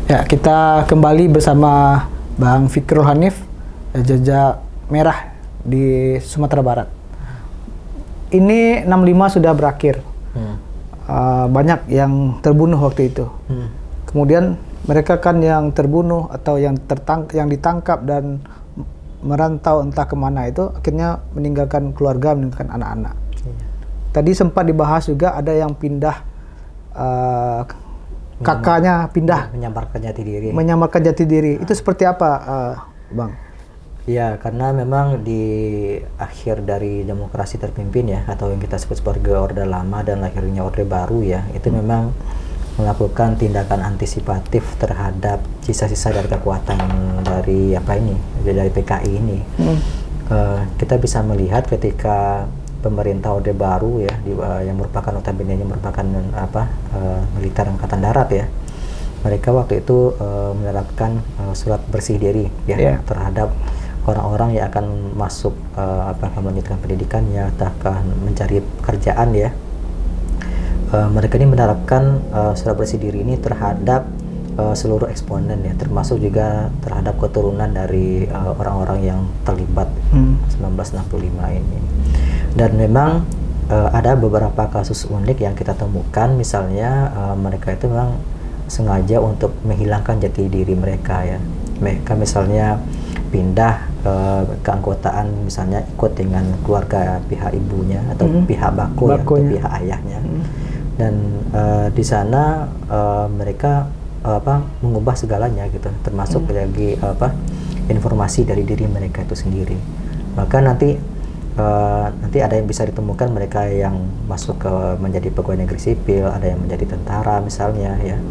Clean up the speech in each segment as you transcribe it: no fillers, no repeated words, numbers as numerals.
Ya, kita kembali bersama Bang Fikrul Hanif, Jejak Merah di Sumatera Barat. Ini 65 sudah berakhir. Banyak yang terbunuh waktu itu. Kemudian mereka kan yang terbunuh atau yang ditangkap dan merantau entah kemana itu akhirnya meninggalkan keluarga, meninggalkan anak-anak. Tadi sempat dibahas juga ada yang pindah, kakaknya pindah menyamarkan jati diri. Itu seperti apa, Bang? Ya, karena memang di akhir dari demokrasi terpimpin ya, atau yang kita sebut sebagai Orde Lama dan lahirnya Orde Baru ya, itu memang melakukan tindakan antisipatif terhadap sisa-sisa dari kekuatan dari dari PKI ini. Kita bisa melihat ketika pemerintah Orde Baru ya, yang merupakan notabene merupakan militer angkatan darat ya, mereka waktu itu menerapkan surat bersih diri ya, terhadap orang-orang yang akan masuk melanjutkan pendidikannya ataukah mencari pekerjaan ya. Mereka ini menerapkan surat bersih diri ini terhadap seluruh eksponen ya, termasuk juga terhadap keturunan dari orang-orang yang terlibat 1965 ini. Dan memang ada beberapa kasus unik yang kita temukan, misalnya mereka itu memang sengaja untuk menghilangkan jati diri mereka ya. Mereka misalnya pindah keanggotaan, misalnya ikut dengan keluarga pihak ibunya atau pihak bako ya, atau pihak ayahnya. Dan di sana mereka mengubah segalanya gitu, termasuk lagi informasi dari diri mereka itu sendiri. Maka nanti ada yang bisa ditemukan mereka yang masuk ke menjadi pegawai negeri sipil, ada yang menjadi tentara misalnya ya.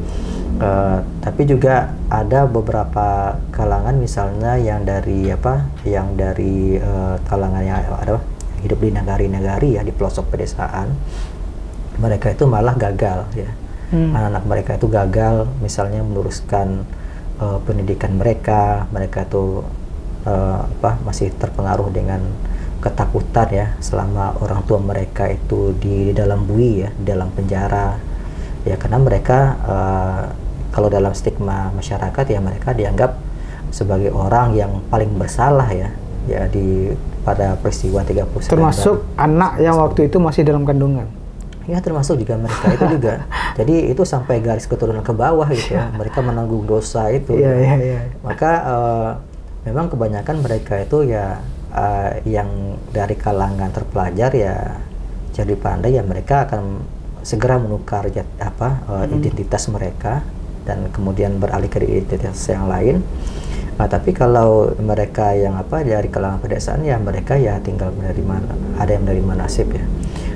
Tapi juga ada beberapa kalangan misalnya yang dari kalangan yang hidup di nagari-nagari ya, di pelosok pedesaan. Mereka itu malah gagal ya. Anak-anak mereka itu gagal misalnya meluruskan pendidikan mereka itu masih terpengaruh dengan ketakutan ya, selama orang tua mereka itu di dalam bui ya, di dalam penjara ya, karena mereka kalau dalam stigma masyarakat ya, mereka dianggap sebagai orang yang paling bersalah ya pada peristiwa 39. Termasuk anak yang waktu itu masih dalam kandungan. Ya, termasuk juga mereka itu juga. Jadi itu sampai garis keturunan ke bawah gitu ya. Mereka menanggung dosa itu. Maka memang kebanyakan mereka itu ya yang dari kalangan terpelajar ya, jadi pandai ya, mereka akan segera menukar identitas mereka dan kemudian beralih ke identitas yang lain. Tapi kalau mereka yang dari kalangan pedesaan ya, mereka ya tinggal ada yang menerima nasib ya.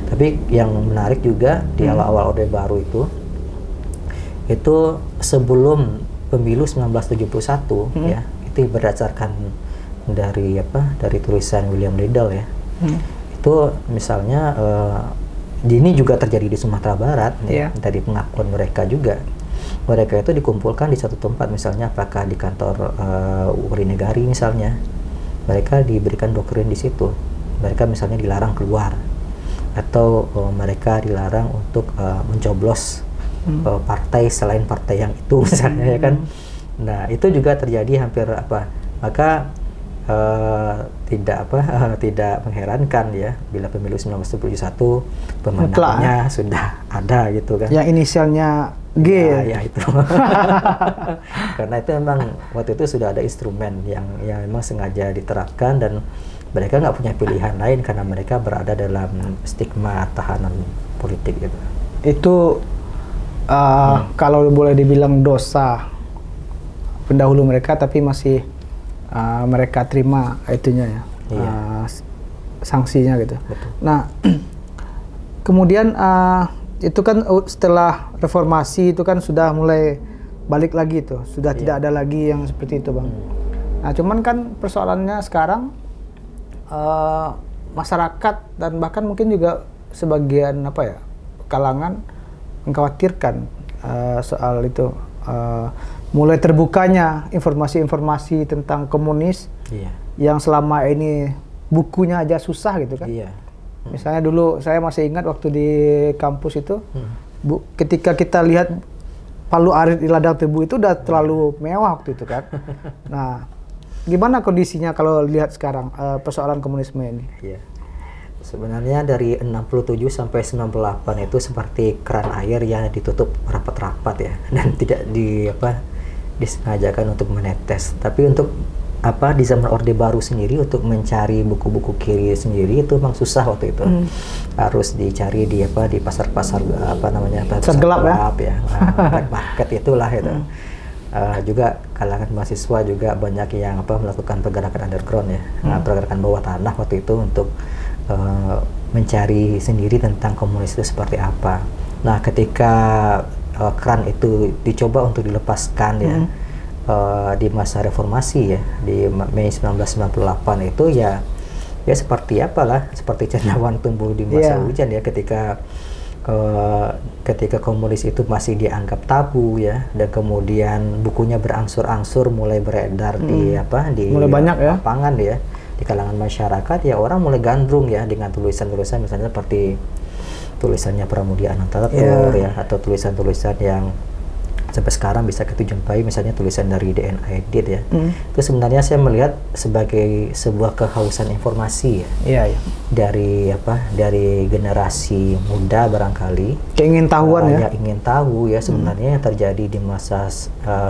Tapi yang menarik juga di awal-awal Orde Baru itu sebelum pemilu 1971 ya, itu berdasarkan dari tulisan William Liddell ya. Itu misalnya ini juga terjadi di Sumatera Barat ya, dari pengakuan mereka juga. Mereka itu dikumpulkan di satu tempat, misalnya apakah di kantor Uri Negari misalnya. Mereka diberikan doktrin di situ. Mereka misalnya dilarang keluar, atau mereka dilarang untuk mencoblos partai selain partai yang itu misalnya ya kan. Nah, itu juga terjadi hampir maka tidak mengherankan ya bila pemilu 1971 pemenangnya sudah ada gitu kan. Yang inisialnya G. Ya itu. Karena itu memang waktu itu sudah ada instrumen yang memang sengaja diterapkan, dan mereka nggak punya pilihan lain karena mereka berada dalam stigma tahanan politik gitu. Itu kalau boleh dibilang dosa pendahulu mereka, tapi masih mereka terima itunya ya, sanksinya gitu. Betul. Nah, kemudian itu kan setelah reformasi itu kan sudah mulai balik lagi tuh, sudah tidak ada lagi yang seperti itu, Bang. Nah, cuman kan persoalannya sekarang masyarakat dan bahkan mungkin juga sebagian kalangan mengkhawatirkan soal itu, mulai terbukanya informasi-informasi tentang komunis yang selama ini bukunya aja susah gitu kan. Misalnya dulu saya masih ingat waktu di kampus itu, ketika kita lihat Palu arit di ladang tebu itu udah terlalu mewah waktu itu kan. Nah, gimana kondisinya kalau lihat sekarang persoalan komunisme ini? Iya. Sebenarnya dari 67 sampai 98 itu seperti keran air yang ditutup rapat-rapat ya, dan tidak disengajakan untuk menetes. Tapi untuk di zaman Orde Baru sendiri untuk mencari buku-buku kiri sendiri itu memang susah waktu itu. Harus dicari di pasar-pasar pasar gelap ya. Black market itulah itu. Juga kalangan mahasiswa juga banyak yang melakukan pergerakan underground ya. Pergerakan bawah tanah waktu itu untuk mencari sendiri tentang komunis itu seperti apa. Nah, ketika keran itu dicoba untuk dilepaskan ya, di masa reformasi ya, di Mei 1998 itu ya seperti cendawan tumbuh di masa hujan ya, ketika komunis itu masih dianggap tabu ya, dan kemudian bukunya berangsur-angsur mulai beredar di mulai banyak ya lapangan ya, di kalangan masyarakat ya, orang mulai gandrung ya dengan tulisan-tulisan misalnya seperti tulisannya Pramudia Anantatur ya, atau tulisan-tulisan yang sampai sekarang bisa kita jumpai, misalnya tulisan dari DNA Edit ya. Itu sebenarnya saya melihat sebagai sebuah kehausan informasi ya. Dari generasi muda barangkali. Keingin-tahuan ya. Yang ingin tahu ya sebenarnya yang terjadi di masa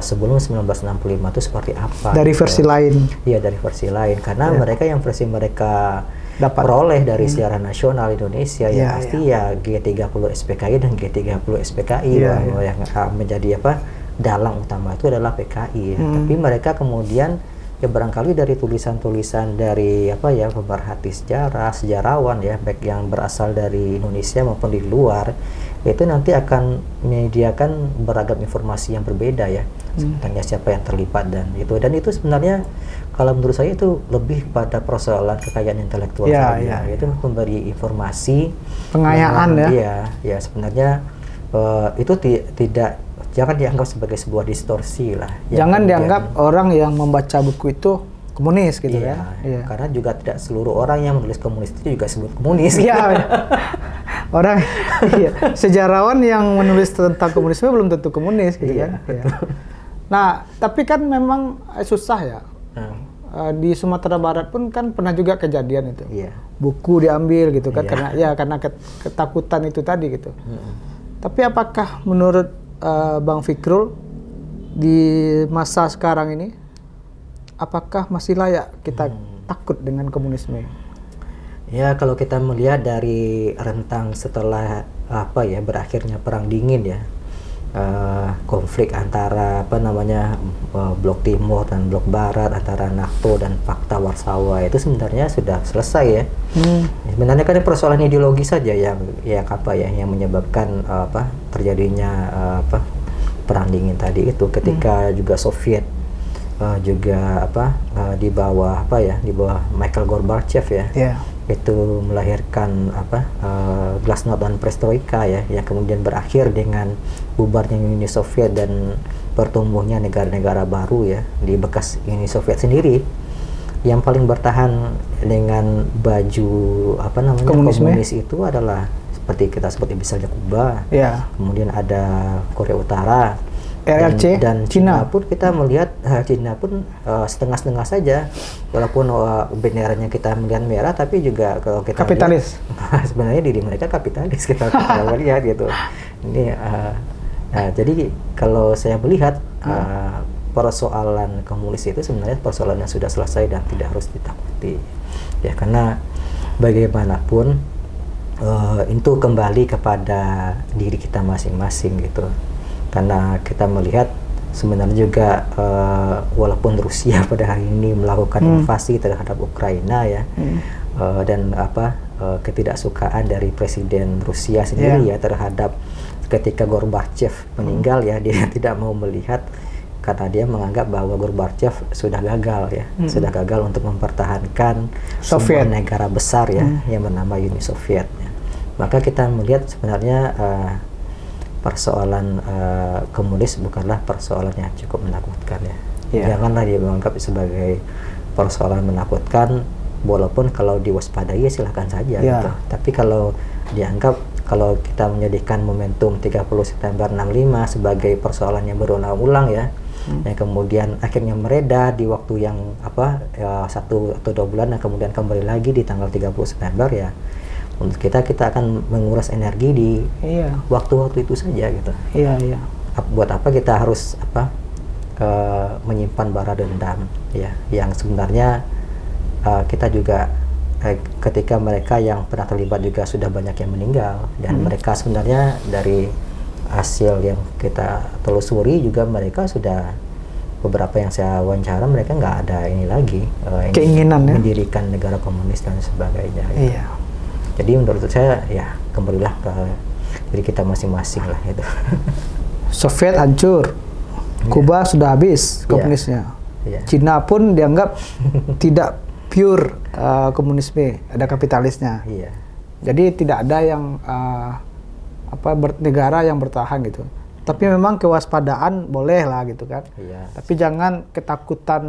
sebelum 1965 itu seperti apa. Dari versi lain. Iya, dari versi lain, karena versi mereka peroleh dari siaran nasional Indonesia ya pasti ya G30 SPKI dan G30 SPKI yang menjadi dalang utama itu adalah PKI ya. Tapi mereka kemudian ya barangkali dari tulisan-tulisan dari pemerhati sejarah, sejarawan ya, baik yang berasal dari Indonesia maupun di luar, itu nanti akan menyediakan beragam informasi yang berbeda ya, sebenarnya siapa yang terlibat dan itu sebenarnya kalau menurut saya itu lebih pada persoalan kekayaan intelektual saja. Itu memberi informasi, pengayaan ya sebenarnya itu jangan dianggap sebagai sebuah distorsi lah. Jangan dianggap orang yang membaca buku itu komunis gitu ya. Karena juga tidak seluruh orang yang menulis komunis itu juga sebut komunis. Orang sejarawan yang menulis tentang komunisme belum tentu komunis gitu kan. Nah, tapi kan memang susah ya. Di Sumatera Barat pun kan pernah juga kejadian itu. Buku diambil gitu kan karena ketakutan itu tadi gitu. Tapi apakah menurut Bang Fikrul di masa sekarang ini apakah masih layak kita takut dengan komunisme? Ya, kalau kita melihat dari rentang setelah berakhirnya Perang Dingin ya, konflik antara Blok Timur dan Blok Barat, antara NATO dan Fakta Warsawa itu sebenarnya sudah selesai ya. Sebenarnya kan persoalan ideologi saja yang menyebabkan terjadinya Perang Dingin tadi itu, ketika juga Soviet di bawah Mikhail Gorbachev ya. Itu melahirkan Glasnost dan Perestroika ya, yang kemudian berakhir dengan bubarnya Uni Soviet dan bertumbuhnya negara-negara baru ya di bekas Uni Soviet sendiri. Yang paling bertahan dengan baju komunis itu adalah seperti misalnya Kuba, kemudian ada Korea Utara, RRC, dan Cina pun kita melihat Cina pun setengah-setengah saja, walaupun benderanya kita melihat merah, tapi juga kalau kita kapitalis lihat, sebenarnya diri mereka kapitalis kita lihat gitu. Ini jadi kalau saya melihat persoalan komunis itu sebenarnya persoalan yang sudah selesai dan tidak harus ditakuti ya, karena bagaimanapun itu kembali kepada diri kita masing-masing gitu. Karena kita melihat sebenarnya juga walaupun Rusia pada hari ini melakukan invasi terhadap Ukraina ya, dan ketidaksukaan dari Presiden Rusia sendiri ya terhadap ketika Gorbachev meninggal ya, dia tidak mau melihat karena dia menganggap bahwa Gorbachev sudah gagal ya, sudah gagal untuk mempertahankan sebuah negara besar ya yang bernama Uni Soviet ya. Maka kita melihat sebenarnya persoalan komunis bukanlah persoalan yang cukup menakutkan ya. Janganlah dia menganggap sebagai persoalan menakutkan, walaupun kalau diwaspadai ya silahkan saja gitu. Tapi kalau dianggap kalau kita menjadikan momentum 30 September 65 sebagai persoalan yang berulang-ulang ya, yang kemudian akhirnya mereda di waktu yang 1 atau 2 bulan dan kemudian kembali lagi di tanggal 30 September ya, untuk kita akan menguras energi di waktu-waktu itu saja gitu. Iya. Buat apa kita harus menyimpan bara dendam ya, yang sebenarnya kita juga ketika mereka yang pernah terlibat juga sudah banyak yang meninggal, dan mereka sebenarnya dari hasil yang kita telusuri juga mereka sudah, beberapa yang saya wawancara mereka nggak ada ini lagi keinginan mendirikan negara komunis dan sebagainya gitu. Iya. Jadi menurut saya ya kembalilah ke diri kita masing-masing lah itu. Soviet hancur, Kuba sudah habis komunisnya. Cina pun dianggap tidak pure komunisme, ada kapitalisnya. Jadi tidak ada yang negara yang bertahan gitu. Tapi memang kewaspadaan boleh lah gitu kan. Tapi jangan ketakutan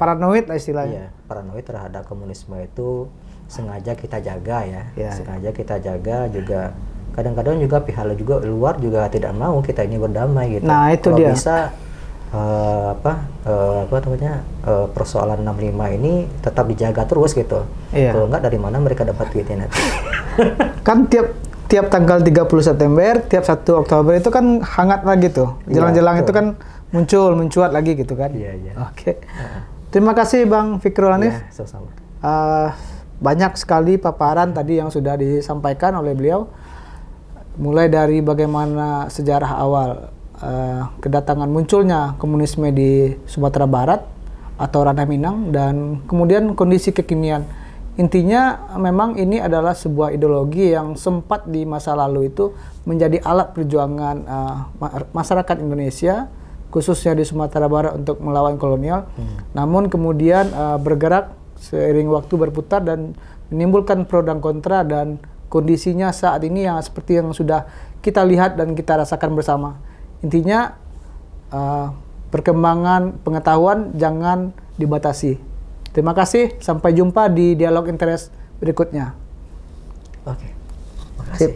paranoid lah istilahnya. Paranoid terhadap komunisme itu sengaja kita jaga ya. Sengaja kita jaga juga. Kadang-kadang juga pihak luar juga tidak mau kita ini berdamai gitu. Nah, itu kalau dia. Bisa persoalan 65 ini tetap dijaga terus gitu. Kalau enggak, dari mana mereka dapat duitnya nanti? Kan tiap tanggal 30 September, tiap 1 Oktober itu kan hangat lagi tuh. Jelang-jelang itu kan mencuat lagi gitu kan. Oke. Terima kasih Bang Fikrul Hanif. Sama-sama. Banyak sekali paparan tadi yang sudah disampaikan oleh beliau. Mulai dari bagaimana sejarah awal kedatangan munculnya komunisme di Sumatera Barat atau Ranah Minang, dan kemudian kondisi kekinian. Intinya memang ini adalah sebuah ideologi yang sempat di masa lalu itu menjadi alat perjuangan masyarakat Indonesia, khususnya di Sumatera Barat untuk melawan kolonial. Namun kemudian bergerak seiring waktu berputar dan menimbulkan pro dan kontra, dan kondisinya saat ini yang seperti yang sudah kita lihat dan kita rasakan bersama. Intinya perkembangan pengetahuan jangan dibatasi. Terima kasih, sampai jumpa di dialog interest berikutnya. Oke. Makasih.